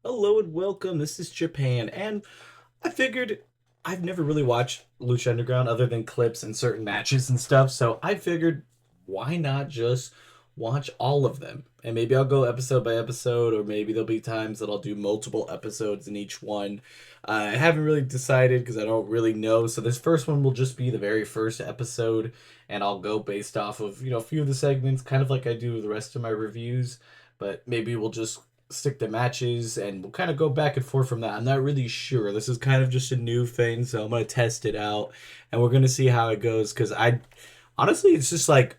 Hello and welcome. This is Japan, and I figured I've never really watched Lucha Underground other than clips and certain matches and stuff, so I figured why not just watch all of them? And maybe I'll go episode by episode, or maybe there'll be times that I'll do multiple episodes in each one. I haven't really decided because I don't really know, so this first one will just be the very first episode, and I'll go based off of, a few of the segments, kind of like I do the rest of my reviews, but maybe we'll just stick to matches and we'll kind of go back and forth from that. I'm not really sure. This is kind of just a new thing, so I'm going to test it out and we're going to see how it goes cuz I honestly it's just like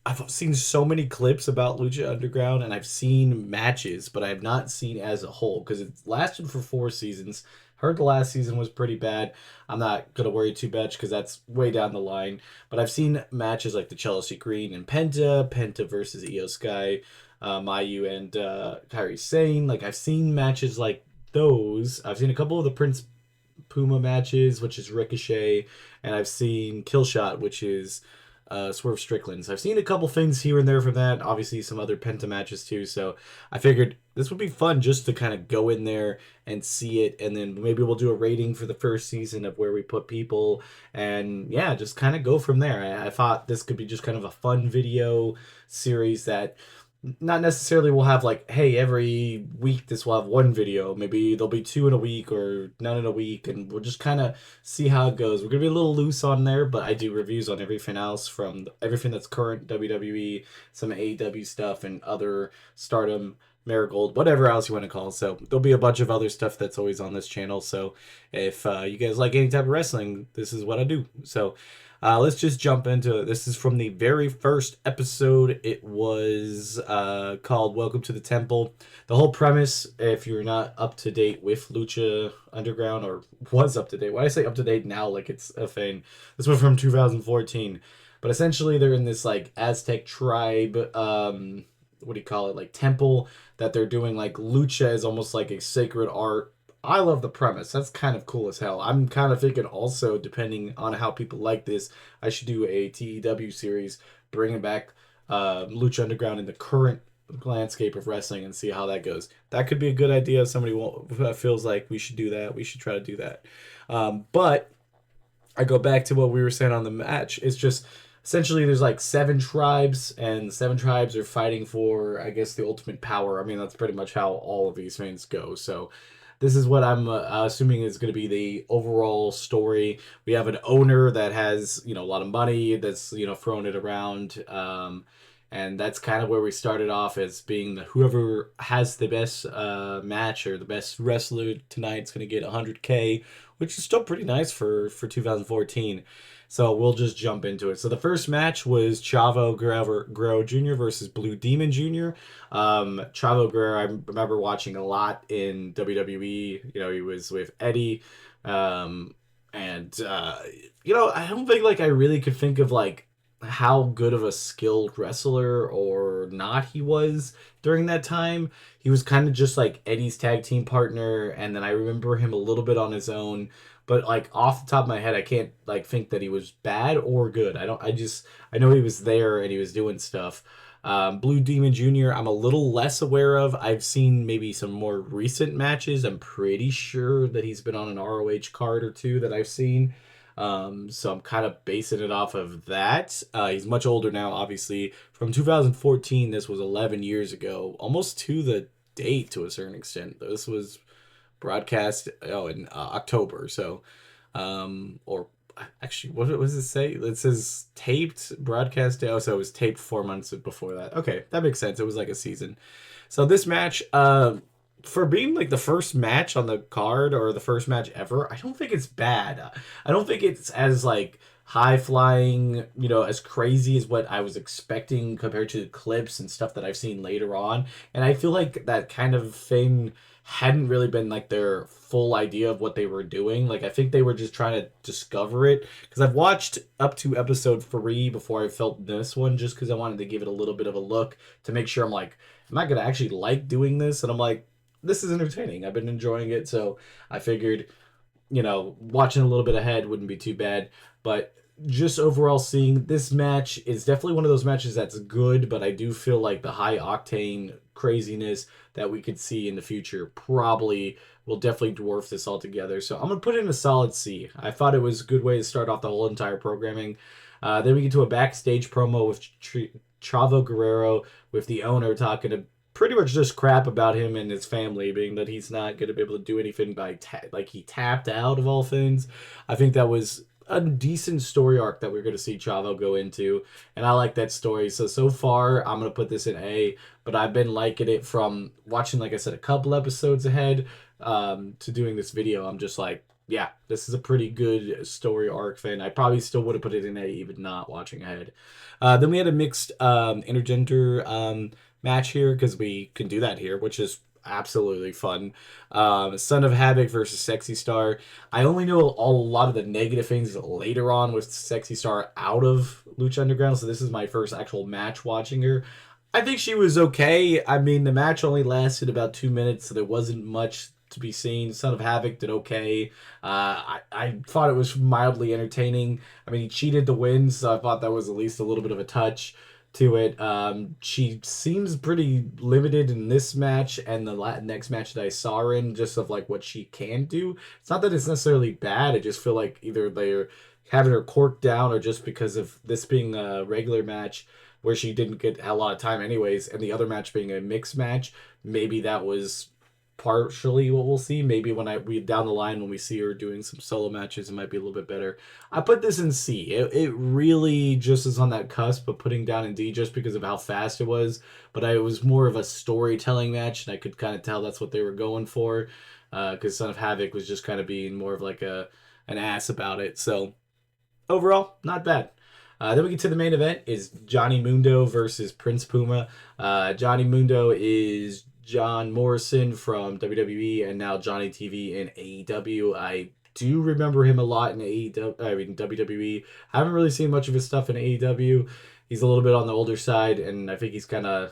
I've seen so many clips about Lucha Underground and I've seen matches, but I have not seen as a whole because it lasted for 4 seasons. Heard the last season was pretty bad. I'm not gonna worry too much because that's way down the line. But I've seen matches like the Chelsea Green and Penta versus Io Sky, Mayu and Kairi Sane. Like I've seen matches like those. I've seen a couple of the Prince Puma matches, which is Ricochet, and I've seen Killshot, which is Swerve Strickland. So I've seen a couple things here and there from that. Obviously, some other Penta matches too. So I figured this would be fun just to kind of go in there and see it, and then maybe we'll do a rating for the first season of where we put people, and yeah, just kind of go from there. I thought this could be just kind of a fun video series that not necessarily we'll have like, hey, every week this will have one video. Maybe there'll be two in a week or none in a week, and we'll just kind of see how it goes. We're gonna be a little loose on there, but I do reviews on everything else from everything that's current WWE, some AEW stuff, and other Stardom, Marigold, whatever else you want to call it. So there'll be a bunch of other stuff that's always on this channel. So if you guys like any type of wrestling, this is what I do. So let's just jump into it. This is from the very first episode. It was called Welcome to the Temple. The whole premise, if you're not up to date with Lucha Underground, or was up to date, why do I say up to date now like it's a thing? This was from 2014. But essentially, they're in this like Aztec tribe, what do you call it, like temple that they're doing like lucha is almost like a sacred art. I love the premise. That's kind of cool as hell. I'm kind of thinking also, depending on how people like this, I should do a TEW series bringing back Lucha Underground in the current landscape of wrestling and see how that goes. That could be a good idea. If somebody feels like we should do that, we should try to do that. But I go back to what we were saying on the match. It's just essentially there's like seven tribes, and seven tribes are fighting for, I guess, the ultimate power. I mean, that's pretty much how all of these things go. So this is what I'm assuming is going to be the overall story. We have an owner that has, a lot of money that's, throwing it around. And that's kind of where we started off as being the whoever has the best match or the best wrestler tonight is going to get 100K, which is still pretty nice for 2014. So we'll just jump into it. So the first match was Chavo Guerrero Jr. versus Blue Demon Jr. Chavo Guerrero, I remember watching a lot in WWE. He was with Eddie. And I don't think like I really could think of like how good of a skilled wrestler or not he was during that time. He was kind of just like Eddie's tag team partner, and then I remember him a little bit on his own. But like off the top of my head, I can't like think that he was bad or good. I don't. I know he was there and he was doing stuff. Blue Demon Jr. I'm a little less aware of. I've seen maybe some more recent matches. I'm pretty sure that he's been on an ROH card or two that I've seen. So I'm kind of basing it off of that. He's much older now, obviously. From 2014, this was 11 years ago, almost to the date to a certain extent. This was broadcast in October. So, or actually, what does it say? It says taped broadcast. Oh, so it was taped 4 months before that. Okay, that makes sense. It was like a season. So this match, for being like the first match on the card or the first match ever, I don't think it's bad. I don't think it's as like high flying, as crazy as what I was expecting compared to the clips and stuff that I've seen later on. And I feel like that kind of thing hadn't really been like their full idea of what they were doing. Like I think they were just trying to discover it, because I've watched up to episode 3 before I felt this one, just because I wanted to give it a little bit of a look to make sure I'm like, am I gonna actually like doing this? And I'm like, this is entertaining. I've been enjoying it, so I figured, watching a little bit ahead wouldn't be too bad. But just overall seeing this match is definitely one of those matches that's good, but I do feel like the high octane craziness that we could see in the future probably will definitely dwarf this altogether. So I'm gonna put it in a solid C. I thought it was a good way to start off the whole entire programming. Then we get to a backstage promo with Chavo Guerrero with the owner talking to pretty much just crap about him and his family, being that he's not going to be able to do anything by like he tapped out of all things. I think that was a decent story arc that we're going to see Chavo go into, and I like that story. So far, I'm going to put this in A, but I've been liking it from watching, like I said, a couple episodes ahead to doing this video. I'm just like, yeah, this is a pretty good story arc thing. I probably still would have put it in A, even not watching ahead. Then we had a mixed intergender match here because we can do that here, which is absolutely fun. Son of Havoc versus Sexy Star. I only know a lot of the negative things later on with Sexy Star out of Lucha Underground, so this is my first actual match watching her. I think she was okay. I mean, the match only lasted about 2 minutes, so there wasn't much to be seen. Son of Havoc did okay. I thought it was mildly entertaining. I mean, he cheated to win, so I thought that was at least a little bit of a touch to it. She seems pretty limited in this match and the next match that I saw her in, just of like what she can do. It's not that it's necessarily bad. I just feel like either they're having her corked down or just because of this being a regular match where she didn't get a lot of time anyways, and the other match being a mixed match, maybe that was partially what we'll see. Maybe when we down the line when we see her doing some solo matches, it might be a little bit better. I put this in C. It really just is on that cusp of putting down in D just because of how fast it was. But it was more of a storytelling match, and I could kind of tell that's what they were going for. Because Son of Havoc was just kind of being more of like an ass about it. So overall, not bad. Then we get to the main event is Johnny Mundo versus Prince Puma. Johnny Mundo is John Morrison from WWE and now Johnny TV in AEW. I do remember him a lot in AEW. I mean WWE. I haven't really seen much of his stuff in AEW. He's a little bit on the older side, and I think he's kind of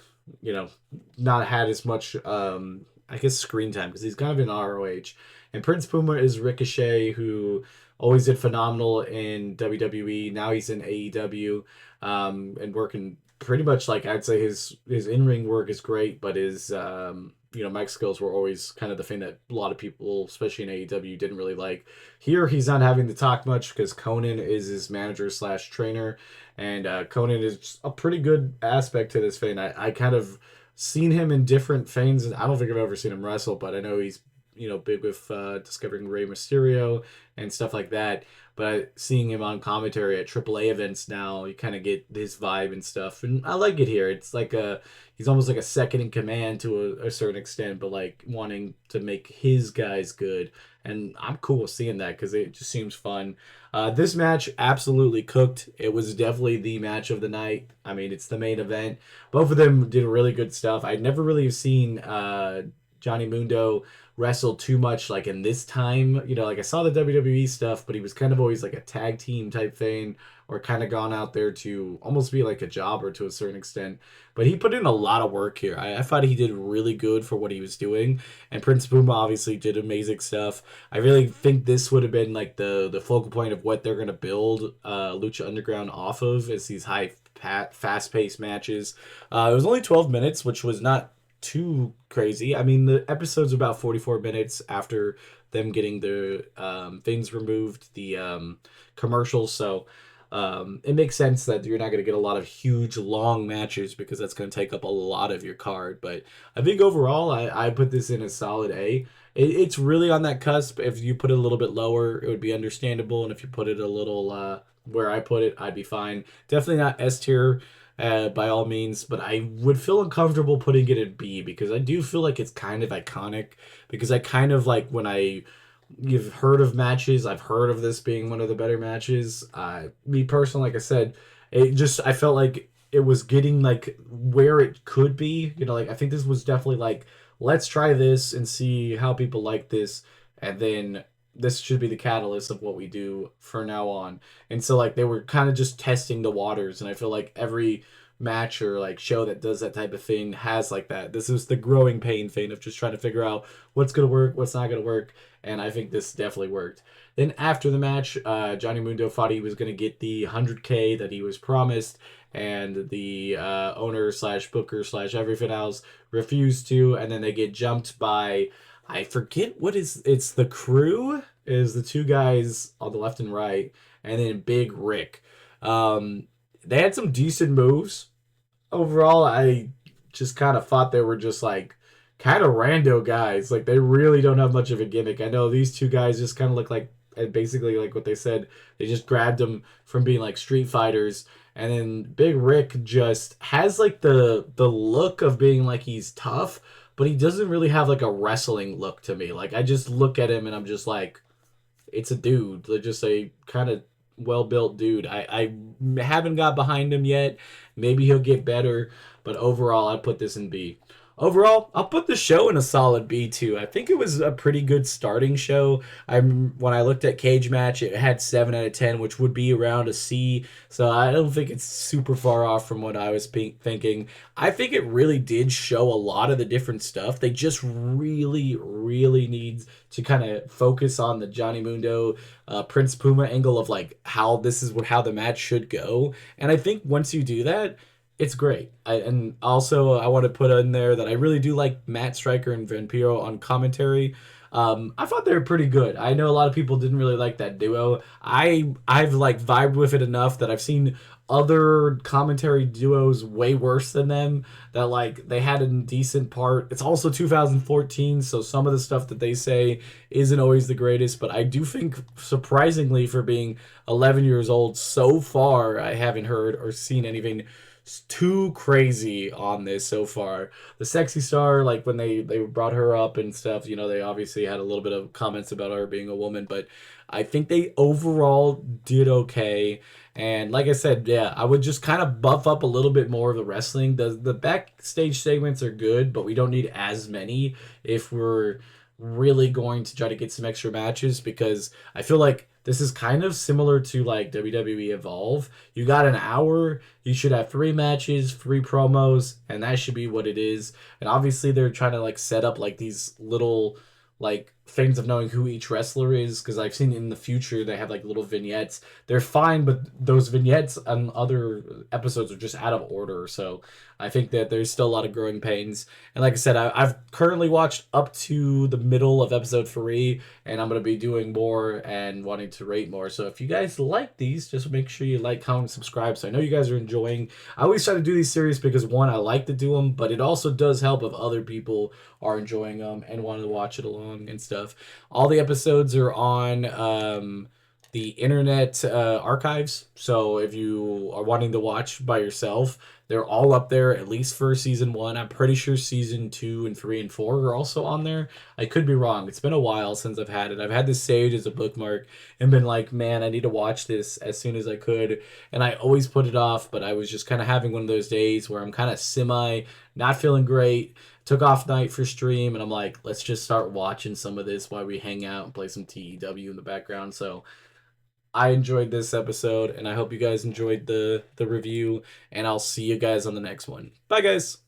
not had as much I guess screen time because he's kind of in ROH. And Prince Puma is Ricochet, who always did phenomenal in WWE. Now he's in AEW and working pretty much like I'd say his in ring work is great, but his mic skills were always kind of the thing that a lot of people, especially in AEW, didn't really like. Here he's not having to talk much because Conan is his manager slash trainer, and Conan is a pretty good aspect to this thing. I kind of seen him in different things, and I don't think I've ever seen him wrestle, but I know he's big with discovering Rey Mysterio and stuff like that. But seeing him on commentary at AAA events now, you kind of get his vibe and stuff, and I like it here. It's like he's almost like a second in command to a certain extent, but like wanting to make his guys good, and I'm cool with seeing that because it just seems fun. This match absolutely cooked. It was definitely the match of the night. I mean, it's the main event. Both of them did really good stuff. I'd never really seen Johnny Mundo wrestle too much like in this time. Like I saw the WWE stuff, but he was kind of always like a tag team type thing or kind of gone out there to almost be like a jobber to a certain extent. But he put in a lot of work here. I thought he did really good for what he was doing. And Prince Puma obviously did amazing stuff. I really think this would have been like the focal point of what they're going to build Lucha Underground off of is these high fast-paced matches. It was only 12 minutes, which was not too crazy. I mean, the episode's about 44 minutes after them getting the things removed, the commercials. So it makes sense that you're not going to get a lot of huge, long matches because that's going to take up a lot of your card. But I think overall, I put this in a solid A. It's really on that cusp. If you put it a little bit lower, it would be understandable. And if you put it a little where I put it, I'd be fine. Definitely not S tier by all means, but I would feel uncomfortable putting it in B because I do feel like it's kind of iconic. Because I kind of like when you've heard of matches, I've heard of this being one of the better matches. Me personally, like I said, I felt like it was getting like where it could be. Like I think this was definitely like, let's try this and see how people like this, and then this should be the catalyst of what we do for now on. And so like they were kind of just testing the waters, and I feel like every match or like show that does that type of thing has like that. This is the growing pain thing of just trying to figure out what's gonna work, what's not gonna work, and I think this definitely worked. Then after the match, Johnny Mundo thought he was gonna get the 100K that he was promised, and the owner slash booker slash everything else refused to, and then they get jumped by, I forget what is, it's the crew is the two guys on the left and right, and then Big Rick. Um, they had some decent moves overall. I just kind of thought they were just like kind of rando guys. Like they really don't have much of a gimmick. I know these two guys just kind of look like, and basically like what they said, they just grabbed them from being like street fighters. And then Big Rick just has like the look of being like he's tough, but he doesn't really have like a wrestling look to me. Like I just look at him and I'm just like, it's a dude. Like just a kind of well built dude. I haven't got behind him yet. Maybe he'll get better, but overall, I put this in B. Overall, I'll put the show in a solid B too. I think it was a pretty good starting show. When I looked at Cage Match, it had 7 out of 10, which would be around a C. So I don't think it's super far off from what I was thinking. I think it really did show a lot of the different stuff. They just really, really need to kind of focus on the Johnny Mundo, Prince Puma angle of like how this is how the match should go. And I think once you do that, it's great. And also, I want to put in there that I really do like Matt Stryker and Vampiro on commentary. I thought they were pretty good. I know a lot of people didn't really like that duo. I've like vibed with it enough that I've seen other commentary duos way worse than them that like they had a decent part. It's also 2014, so some of the stuff that they say isn't always the greatest, but I do think surprisingly for being 11 years old so far, I haven't heard or seen anything too crazy on this so far. The sexy star, like when they brought her up and stuff, they obviously had a little bit of comments about her being a woman, but I think they overall did okay. And like I said, yeah, I would just kind of buff up a little bit more of the wrestling. The backstage segments are good, but we don't need as many if we're really going to try to get some extra matches, because I feel like this is kind of similar to like WWE Evolve. You got an hour, you should have 3 matches, 3 promos, and that should be what it is. And obviously they're trying to like set up like these little like things of knowing who each wrestler is, because I've seen in the future they have like little vignettes. They're fine, but those vignettes on other episodes are just out of order. So I think that there's still a lot of growing pains. And like I said, I've currently watched up to the middle of episode 3, and I'm going to be doing more and wanting to rate more. So if you guys like these, just make sure you like, comment, subscribe. So I know you guys are enjoying. I always try to do these series because one, I like to do them, but it also does help if other people are enjoying them and want to watch it along and stuff. All the episodes are on the internet archives. So if you are wanting to watch by yourself, they're all up there, at least for season 1. I'm pretty sure season 2 and 3 and 4 are also on there. I could be wrong. It's been a while since I've had it. I've had this saved as a bookmark and been like, man, I need to watch this as soon as I could. And I always put it off, but I was just kind of having one of those days where I'm kind of not feeling great. Took off night for stream, and I'm like, let's just start watching some of this while we hang out and play some TEW in the background. So I enjoyed this episode, and I hope you guys enjoyed the review, and I'll see you guys on the next one. Bye, guys!